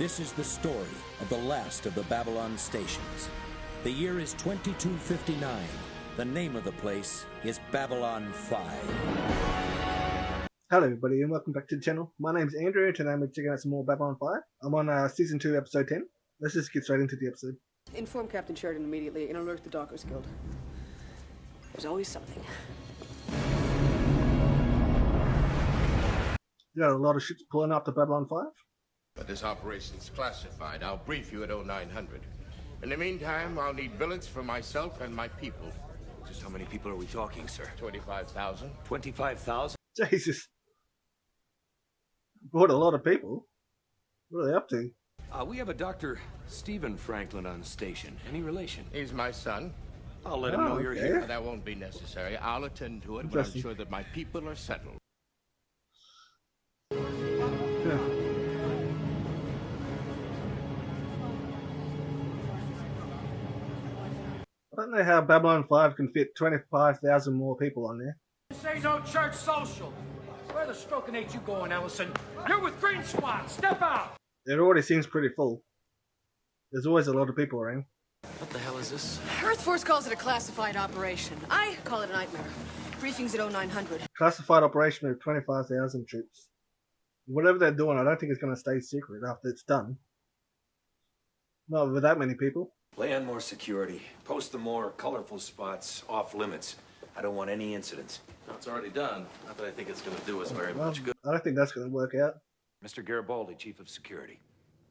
This is the story of the last of the Babylon stations. The year is 2259. The name of the place is Babylon 5. Hello everybody and welcome back to the channel. My name's Andrew and today I'm checking out some more Babylon 5. I'm on Season 2, Episode 10. Let's just get straight into the episode. Inform Captain Sheridan immediately and alert the Dockers Guild. There's always something. You got a lot of ships pulling up to Babylon 5. But this operation's classified. I'll brief you at 0900. In the meantime, I'll need billets for myself and my people. Just how many people are we talking, sir? 25,000. 25,000? Jesus. Brought a lot of people. What are they up to? We have a Dr. Stephen Franklin on station. Any relation? He's my son. I'll let him know you're okay. here. That won't be necessary. I'll attend to it when I'm sure that my people are settled. Yeah. I don't know how Babylon 5 can fit 25,000 more people on there. This ain't no church social. Where the stroking ain't you going, Ellison? You're with Green Squad. Step out. It already seems pretty full. There's always a lot of people around. What the hell is this? EarthForce calls it a classified operation. I call it a nightmare. Briefings at 0900. Classified operation of 25,000 troops. Whatever they're doing, I don't think it's going to stay secret after it's done. Not with that many people. Lay on more security. Post the more colorful spots off limits. I don't want any incidents. No, it's already done. Not that I think it's going to do us very Well, much good. I don't think that's going to work out. Mr. Garibaldi, Chief of Security.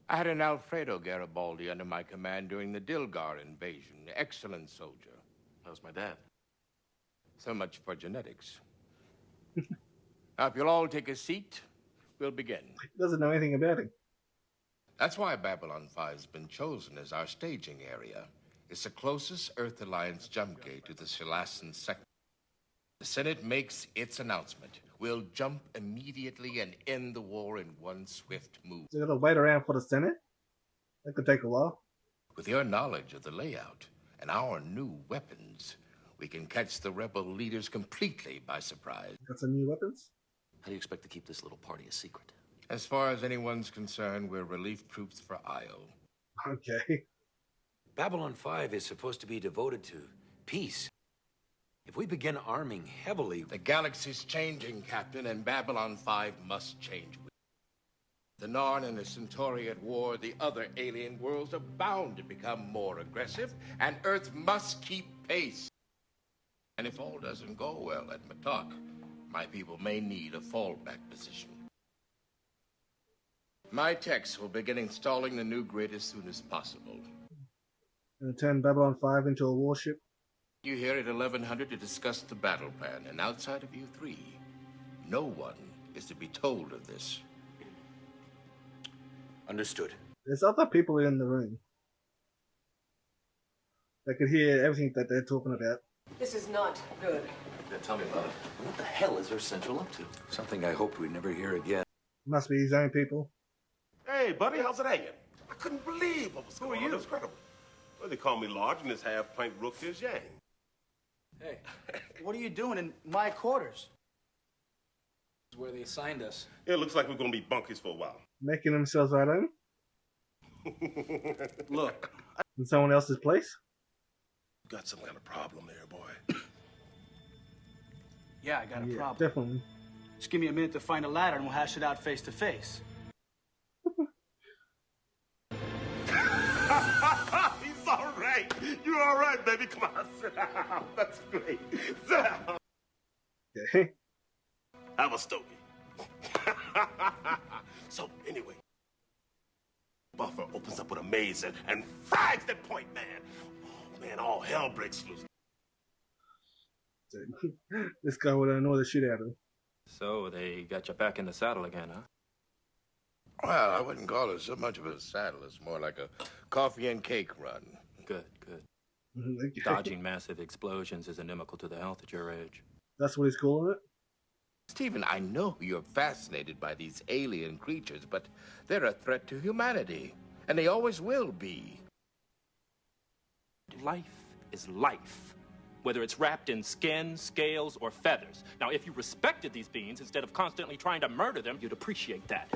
I had an Alfredo Garibaldi under my command during the Dilgar invasion. Excellent soldier. That was my dad. So much for genetics. Now, if you'll all take a seat, we'll begin. He doesn't know anything about him. That's why Babylon 5 has been chosen as our staging area. It's the closest Earth Alliance jump gate to the Shalasan sector. The Senate makes its announcement. We'll jump immediately and end the war in one swift move. So you got to wait around for the Senate? That could take a while. With your knowledge of the layout and our new weapons, we can catch the rebel leaders completely by surprise. Got some new weapons? How do you expect to keep this little party a secret? As far as anyone's concerned, we're relief troops for Io. Okay. Babylon 5 is supposed to be devoted to peace. If we begin arming heavily... The galaxy's changing, Captain, and Babylon 5 must change. The Narn and the Centauri at war, the other alien worlds are bound to become more aggressive, and Earth must keep pace. And if all doesn't go well at Matok, my people may need a fallback position. My techs will begin installing the new grid as soon as possible. Gonna turn Babylon 5 into a warship. You here at 1100 to discuss the battle plan, and outside of you three, no one is to be told of this. Understood. There's other people in the room. They could hear everything that they're talking about. This is not good. Yeah, tell me about it. What the hell is Earth Central up to? Something I hoped we'd never hear again. Must be his own people. Hey, buddy, how's it hanging? I couldn't believe what was going on. It was incredible. Well, they call me large and this half-plank rook is Yang. Hey, what are you doing in my quarters? This is where they assigned us. Yeah, it looks like we're going to be bunkies for a while. Making themselves right home Look, in someone else's place. Got some kind of problem there, boy. yeah, I got a Yeah, problem. definitely. Just give me a minute to find a ladder and we'll hash it out face to face. He's all right. You're all right, baby. Come on, sit down. That's great. Sit down. Okay. Have a stogie. So, anyway. Buffer opens up with a maze and frags that point, man. Oh, man, all hell breaks loose. This guy would annoy the shit out of him. So they got you back in the saddle again, huh? Well, I wouldn't call it so much of a saddle. It's more like a coffee and cake run. Good, good. Okay. Dodging massive explosions is inimical to the health at your age. That's what he's calling it? Stephen, I know you're fascinated by these alien creatures, but they're a threat to humanity, and they always will be. Life is life, whether it's wrapped in skin, scales, or feathers. Now, if you respected these beings instead of constantly trying to murder them, you'd appreciate that.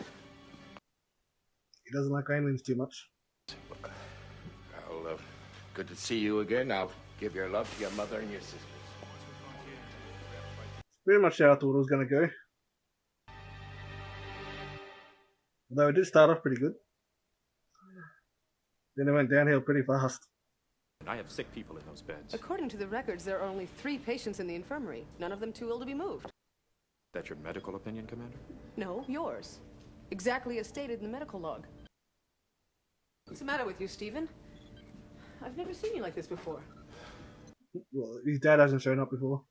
He doesn't like aliens too much. Well, good to see you again. I'll give your love to your mother and your sisters. Pretty much how I thought it was going to go. Although it did start off pretty good. Then it went downhill pretty fast. I have sick people in those beds. According to the records, there are only 3 patients in the infirmary, none of them too ill to be moved. That's your medical opinion, Commander? No, yours. Exactly as stated in the medical log. What's the matter with you, Stephen? I've never seen you like this before. Well, his dad hasn't shown up before.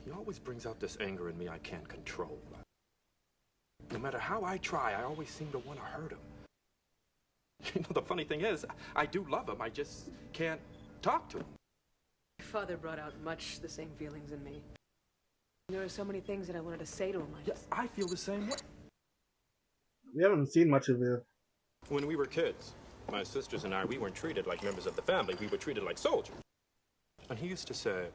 He always brings out this anger in me I can't control. No matter how I try, I always seem to want to hurt him. You know, the funny thing is, I do love him. I just can't talk to him. Your father brought out much the same feelings in me. There are so many things that I wanted to say to him. I feel the same way. We haven't seen much of it. When we were kids, my sisters and I, we weren't treated like members of the family. We were treated like soldiers. And he used to say,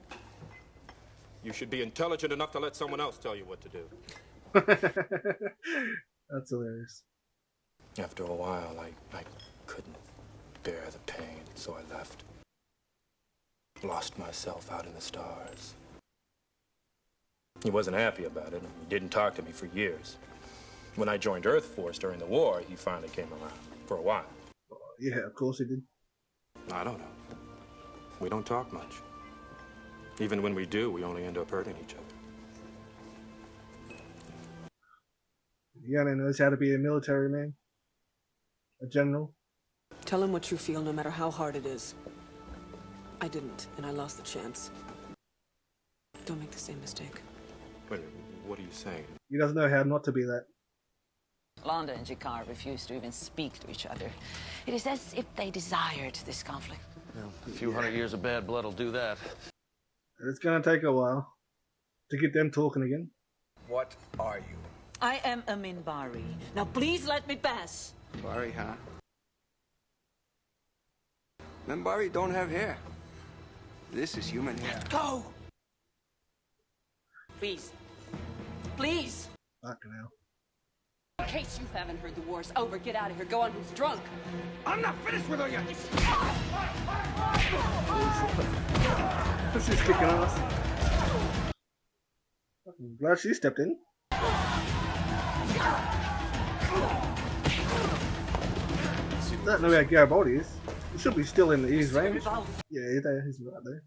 you should be intelligent enough to let someone else tell you what to do. That's hilarious. After a while, I couldn't bear the pain, so I left. Lost myself out in the stars. He wasn't happy about it, and he didn't talk to me for years. When I joined EarthForce during the war, he finally came around. For a while. Yeah, of course he did. I don't know. We don't talk much. Even when we do, we only end up hurting each other. He only knows how to be a military man. A general. Tell him what you feel, no matter how hard it is. I didn't, and I lost the chance. Don't make the same mistake. Wait, what are you saying? He doesn't know how not to be that. Landa and Jakar refuse to even speak to each other. It is as if they desired this conflict. Well, a few hundred years of bad blood will do that. It's gonna take a while to get them talking again. What are you? I am a Minbari. Now please let me pass. Minbari, huh? Minbari don't have hair. This is human hair. Go! Please. Please! Fucking hell. In case you haven't heard, the war's over. Get out of here. Go on who's drunk. I'm not finished with her yet! She's kicking ass. I'm glad she stepped in. I don't know where Garibaldi is. He should be still in his range. Yeah, he's there. He's right there.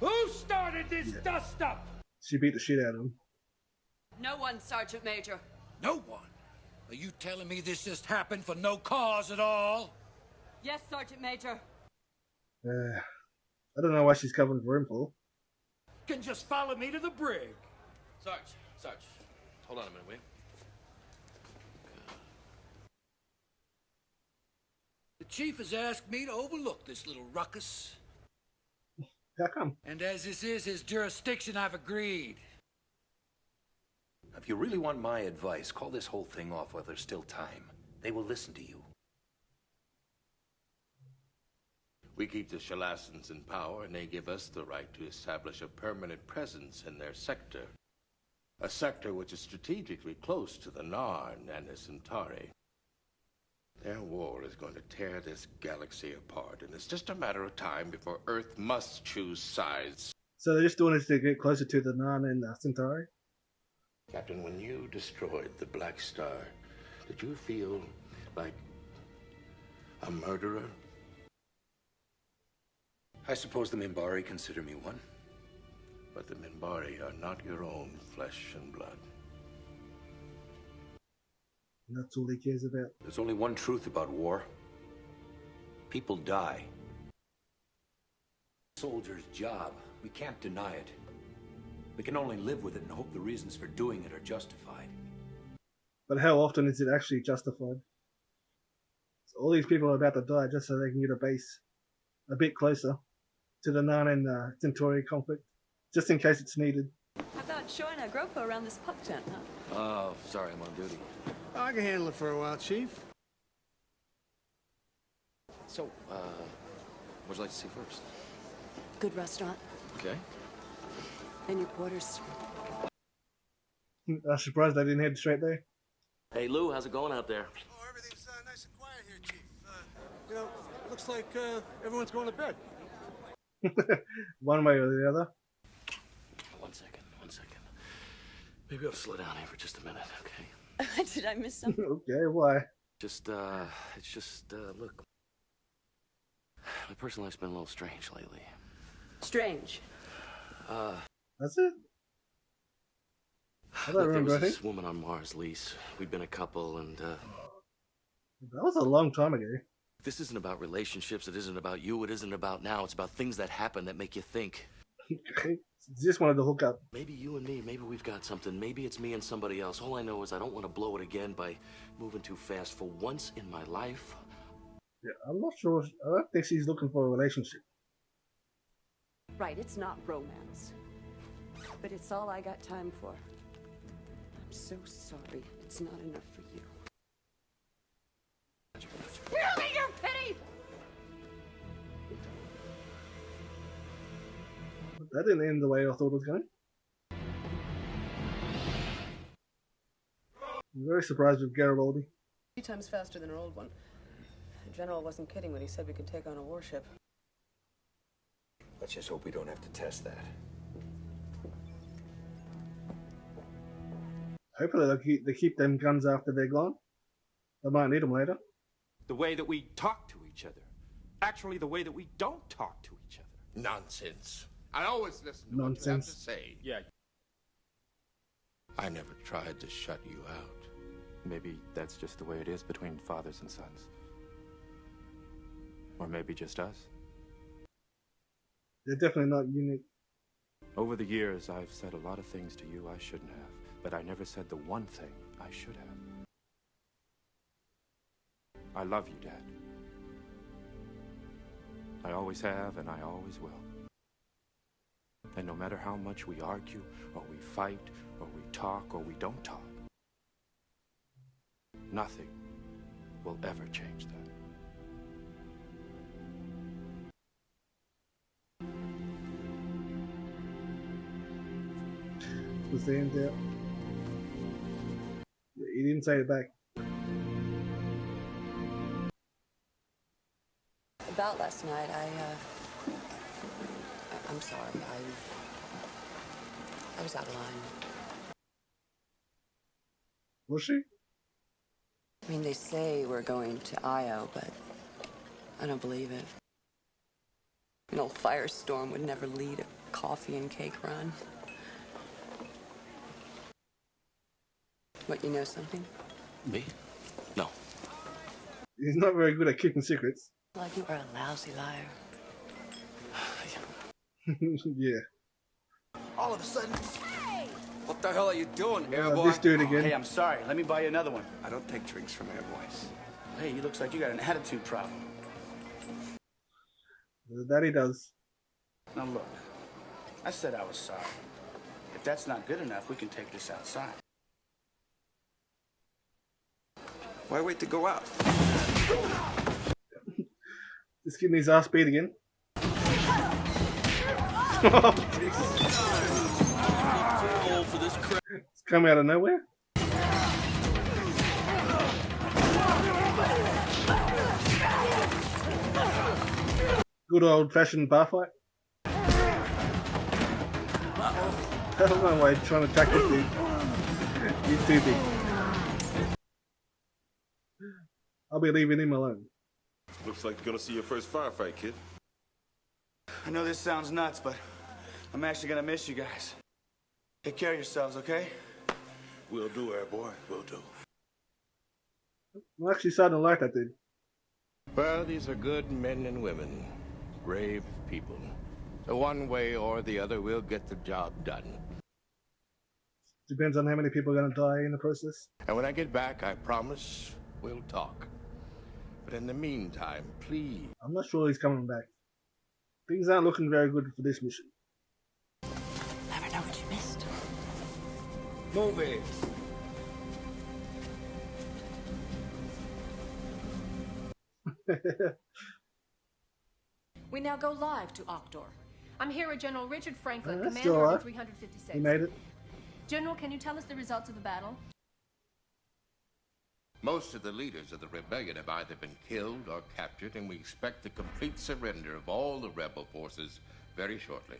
Who started this dust-up? She beat the shit out of him. No one, Sergeant Major. No one? Are you telling me this just happened for no cause at all? Yes, Sergeant Major. I don't know why she's covering for him for. Can just follow me to the brig. Sarge, hold on a minute, will you? The chief has asked me to overlook this little ruckus. How come? And as this is his jurisdiction, I've agreed. If you really want my advice, call this whole thing off while there's still time. They will listen to you. We keep the Shalassans in power, and they give us the right to establish a permanent presence in their sector. A sector which is strategically close to the Narn and the Centauri. Their war is going to tear this galaxy apart, and it's just a matter of time before Earth must choose sides. So they're just doing this to get closer to the Narn and the Centauri? Captain, when you destroyed the Black Star, did you feel like a murderer? I suppose the Minbari consider me one. But the Minbari are not your own flesh and blood. And that's all he cares about. There's only one truth about war. People die. Soldier's job. We can't deny it. We can only live with it and hope the reasons for doing it are justified. But how often is it actually justified? So all these people are about to die just so they can get a base a bit closer to the Narn and Centauri conflict, just in case it's needed. How about showing a GROPO around this pup tent, huh? Oh, sorry, I'm on duty. I can handle it for a while, Chief. So, what would you like to see first? Good restaurant. Okay. In your quarters. I'm surprised I didn't head straight there. Hey, Lou, how's it going out there? Oh, everything's nice and quiet here, Chief. You know, looks like everyone's going to bed. One way or the other. One second. Maybe I'll slow down here for just a minute, okay? Did I miss something? Okay, why? It's just, look. My personal life's been a little strange lately. Strange. That's it? I don't Look, there remember was anything. this woman on Mars, Lise. We'd been a couple, and, That was a long time ago. this isn't about relationships. It isn't about you. It isn't about now. It's about things that happen that make you think. Just wanted to hook up. Maybe you and me, maybe we've got something. Maybe it's me and somebody else. All I know is I don't want to blow it again by moving too fast. For once in my life, Yeah, I'm not sure. I don't think she's looking for a relationship. Right, it's not romance. But it's all I got time for. I'm so sorry. It's not enough for you. Spare me your pity! That didn't end the way I thought it was going. I'm very surprised with Garibaldi. 3 times faster than our old one. The general wasn't kidding when he said we could take on a warship. Let's just hope we don't have to test that. Hopefully they keep them guns after they're gone. They might need them later. The way that we talk to each other. Actually, the way that we don't talk to each other. Nonsense. I always listen to what you have to say. Yeah. I never tried to shut you out. Maybe that's just the way it is between fathers and sons. Or maybe just us. They're definitely not unique. Over the years, I've said a lot of things to you I shouldn't have, but I never said the one thing I should have. I love you, Dad. I always have, and I always will. And no matter how much we argue, or we fight, or we talk, or we don't talk, nothing will ever change that. Was the end there? He didn't say it back. About last night, I'm sorry. I was out of line. Was she? I mean, they say we're going to Io, but I don't believe it. An old firestorm would never lead a coffee and cake run. What, you know something? Me? No. He's not very good at keeping secrets. Like you are a lousy liar. Yeah. All of a sudden... What the hell are you doing, airboy? This dude again. Hey, I'm sorry. Let me buy you another one. I don't take drinks from airboys. Hey, you looks like you got an attitude problem. That he does. Now look, I said I was sorry. If that's not good enough, we can take this outside. Why wait to go out? Just getting his ass beat again. It's come out of nowhere. Good old-fashioned bar fight. I don't know why he's trying to attack this dude. He's too big. I'll be leaving him alone. Looks like you're gonna see your first firefight, kid. I know this sounds nuts, but I'm actually gonna miss you guys. Take care of yourselves, okay? Will do, airboy. Will do. I'm actually starting to like that dude. Well, these are good men and women. Brave people. So one way or the other, we'll get the job done. Depends on how many people are going to die in the process. And when I get back, I promise we'll talk. But in the meantime, please... I'm not sure he's coming back. Things aren't looking very good for this mission. Never know what you missed. Move it. We now go live to Octor. I'm here with General Richard Franklin, That's commander still of alive. the 356. He made it. General, can you tell us the results of the battle? Most of the leaders of the rebellion have either been killed or captured, and we expect the complete surrender of all the rebel forces very shortly.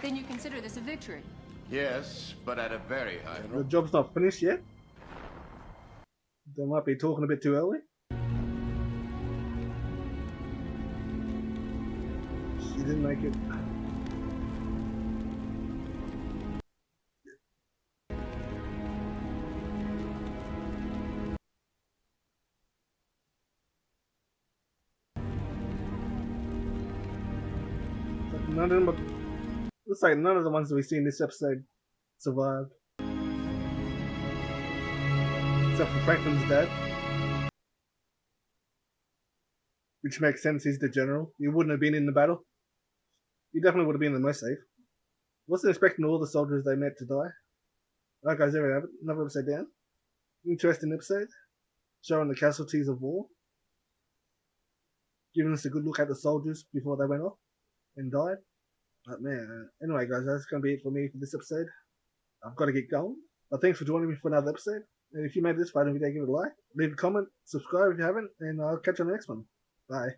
Then you consider this a victory? Yes, but at a very high The risk. job's not finished yet. They might be talking a bit too early. She didn't make it. None of them are, looks like none of the ones that we see in this episode survived. Except for Franklin's dad. Which makes sense, he's the general. He wouldn't have been in the battle. He definitely would have been the most safe. Wasn't expecting all the soldiers they met to die. Alright guys, there we have it. Another episode down. Interesting episode. Showing the casualties of war. Giving us a good look at the soldiers before they went off and died. But man, anyway guys, that's going to be it for me for this episode. I've got to get going. But thanks for joining me for another episode. And if you made this far, don't forget to give it a like, leave a comment, subscribe if you haven't, and I'll catch you on the next one. Bye.